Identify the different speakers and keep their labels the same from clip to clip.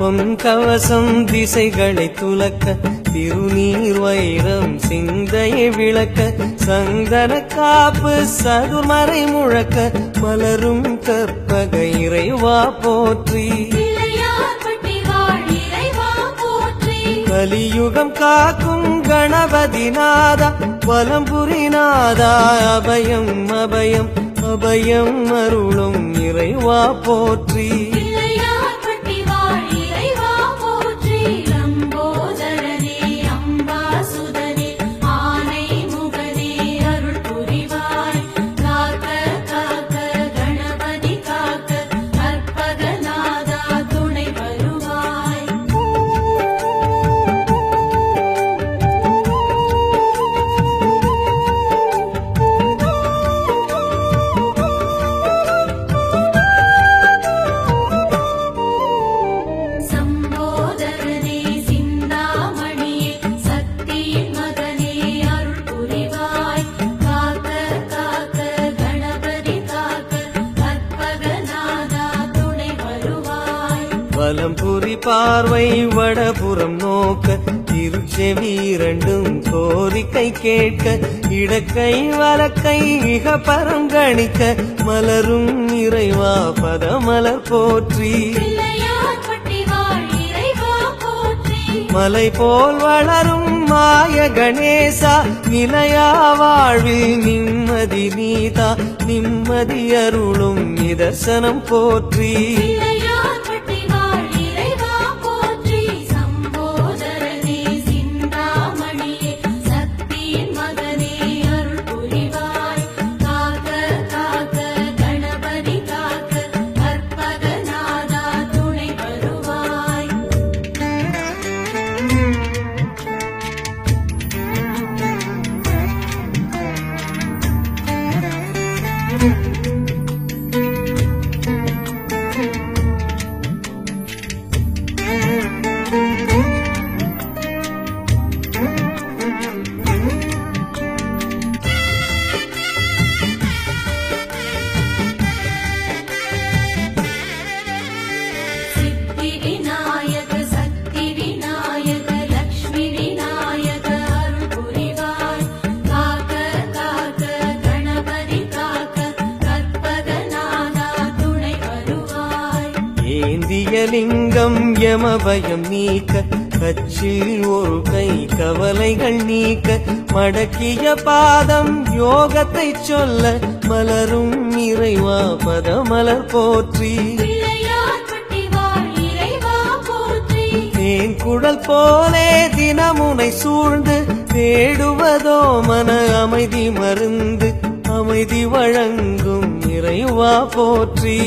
Speaker 1: பொன் கவசம் திசைகளை துலக்க திருநீர் வைரம் சிந்தையை விளக்க சந்தன காப்பு சதுர்மறை முழக்க மலரும் கற்பக இறைவா போற்றி கலியுகம் காக்கும் கணபதி நாதா வலம்புரி நாதா அபயம் அபயம் அபயம் அருளும் இறைவா போற்றி வலம்புரி பார்வை வடபுறம் நோக்க திருச்செவி இரண்டும் கோரிக்கை கேட்க இடக்கை வலக்கை மிக பரங்கணிக்க மலரும் இறைவா பதமலர் போற்றி மலை போல் வளரும் மாய கணேசா நிலையா வாழ்வில் நிம்மதி நீதா நிம்மதி அருளும் நிதர்சனம் போற்றி லிங்கம் யமபயம் நீக்க கச்சில் ஒரு கை கவலைகள் நீக்க மடக்கிய பாதம் யோகத்தை சொல்ல மலரும் இறைவா பதமலர் போற்றி தேன் குழல் போலே தினமுனை சூழ்ந்து தேடுவதோ மன அமைதி மருந்து அமைதி வழங்கும் இறைவா போற்றி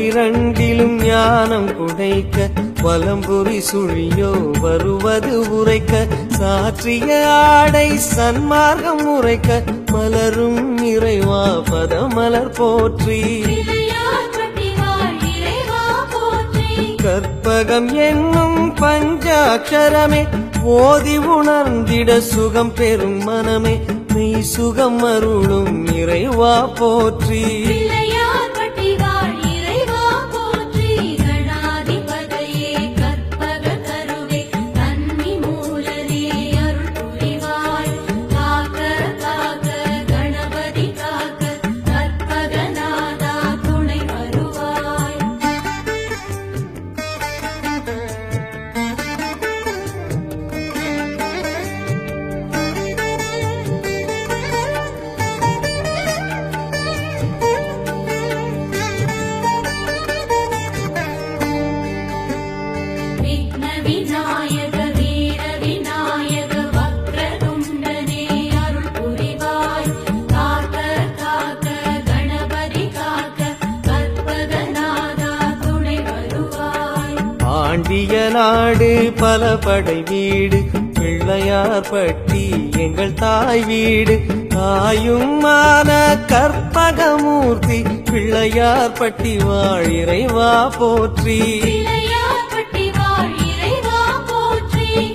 Speaker 1: இரண்டிலும் ஞானம் குடைக்க வலம்புரி சுழியோ வருவது உரைக்க சாற்றிய ஆடை சன்மார்க்கம் உரைக்க மலரும் இறைவா பதமலர் போற்றி கற்பகம் என்னும் பஞ்சாட்சரமே ஓதி உணர்ந்திட சுகம் பெறும் மனமே மெய் சுகம் அருளும் இறைவா போற்றி பாண்டிய நாடு பல படை வீடு பிள்ளையார் பட்டி எங்கள் தாய் வீடு தாயுமான கற்பகமூர்த்தி பிள்ளையார் பட்டி வாழ் இறைவா போற்றி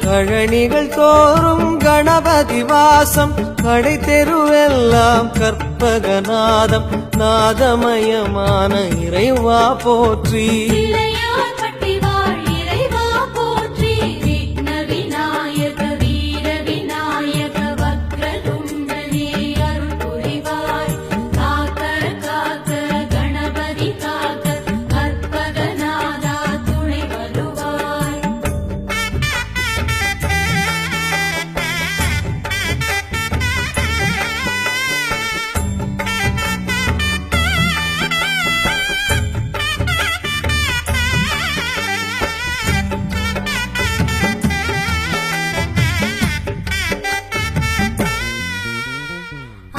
Speaker 1: கழனிகள் தோறும் கணபதி வாசம் கடை தெருவெல்லாம் கற்பகநாதம் நாதமயமான இறைவா போற்றி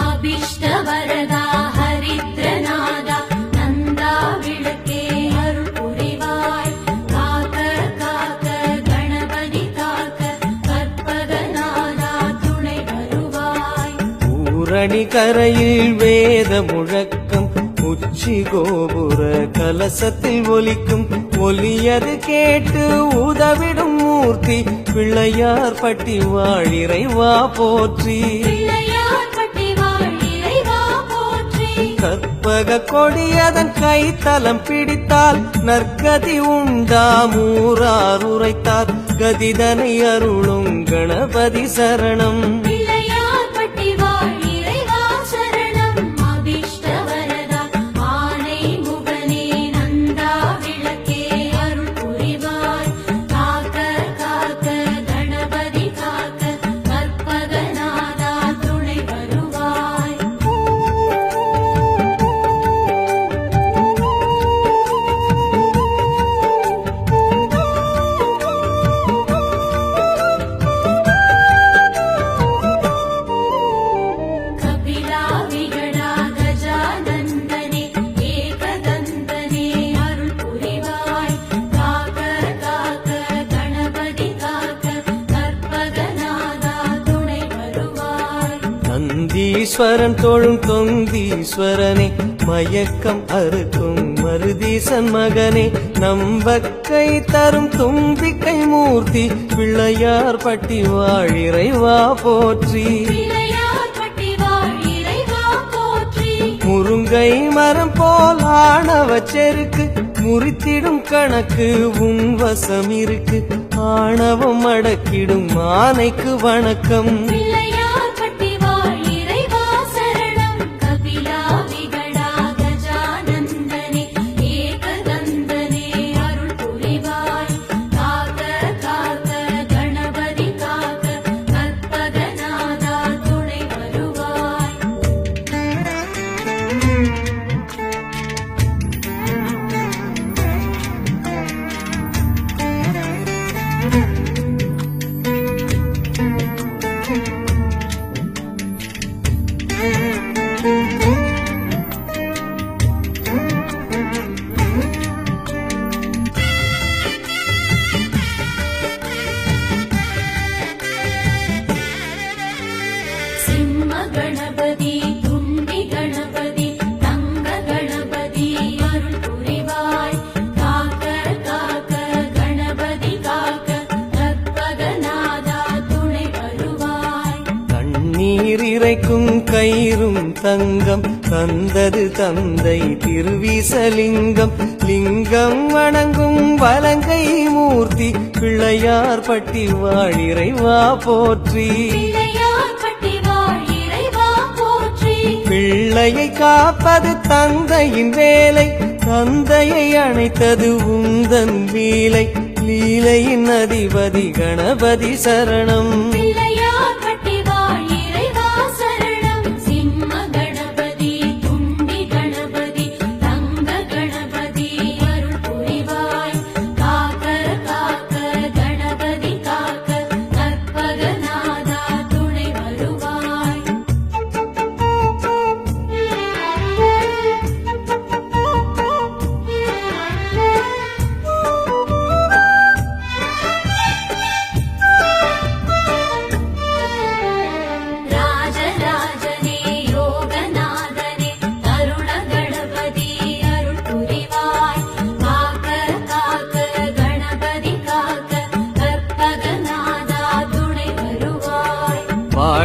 Speaker 2: அபிஷ்டவரதா ஹரித்ரநாதா நந்தா விளக்கே அருள் புரிவாய் காக்க காக்க கணபதி காக்க கற்பகநாதா துணை வருவாய்
Speaker 1: பூரணி கரையில் வேத முழக்கம் உச்சி கோபுர கலசத்தில் ஒலிக்கும் ஒலியது கேட்டு உதவிடும் மூர்த்தி பிள்ளையார் பட்டி வாழ் இறைவா போற்றி கற்பக கொடியதன் கைத்தலம் பிடித்தால் நற்கதி உண்டாமூரார் உரைத்தார் கதிதனை அருளும் கணபதி சரணம் ஈஸ்வரன் தொழும் தொந்தீஸ்வரனே மயக்கம் அறுக்கும் மருதீசன் மகனே நம்பக்கை தரும் தும்பிக்கை மூர்த்தி பிள்ளையார் பட்டி வாழ் இறைவா போற்றி முருங்கை மரம் போல் ஆணவ செருக்கு முறித்திடும் கணக்கு உன் வசம் இருக்கு ஆணவம் அடக்கிடும் ஆனைக்கு வணக்கம்
Speaker 2: கணபதி தும்பி கணபதி தங்க கணபதி அருள் புரிவாய் காக்க காக்க கணபதி காக்க கற்பகநாதா துணை வருவாய்
Speaker 1: தண்ணீர் இறைக்கும் கயிறும் தங்கம் தந்தது தந்தை திருவிசலிங்கம் லிங்கம் வணங்கும் வலங்கை மூர்த்தி பிள்ளையார் பட்டி வாழ் இறைவா போற்றி பிள்ளையை காப்பது தந்தையின் வேலை தந்தையை அணைத்தது உந்தன் லீலை லீலையின் அதிபதி கணபதி சரணம்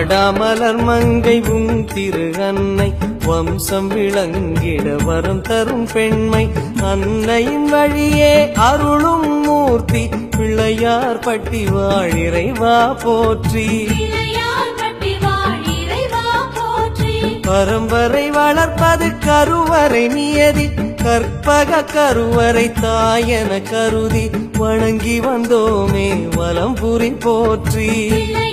Speaker 1: வாடாமலர் மங்கை உன் திரு அன்னை வம்சம் விளங்கிட வரம் தரும் பெண்மை அன்னையின் வழியே அருளும் மூர்த்தி பிள்ளையார் பட்டி வாழிறைவா போற்றி
Speaker 2: பிள்ளையார் பட்டி வாழ் இறைவா போற்றி
Speaker 1: பரம்பரை வளர்ப்பது கருவறை நியதி கற்பக கருவறை தாயன கருதி வணங்கி வந்தோமே வலம்புரி போற்றி
Speaker 2: பிள்ளையார்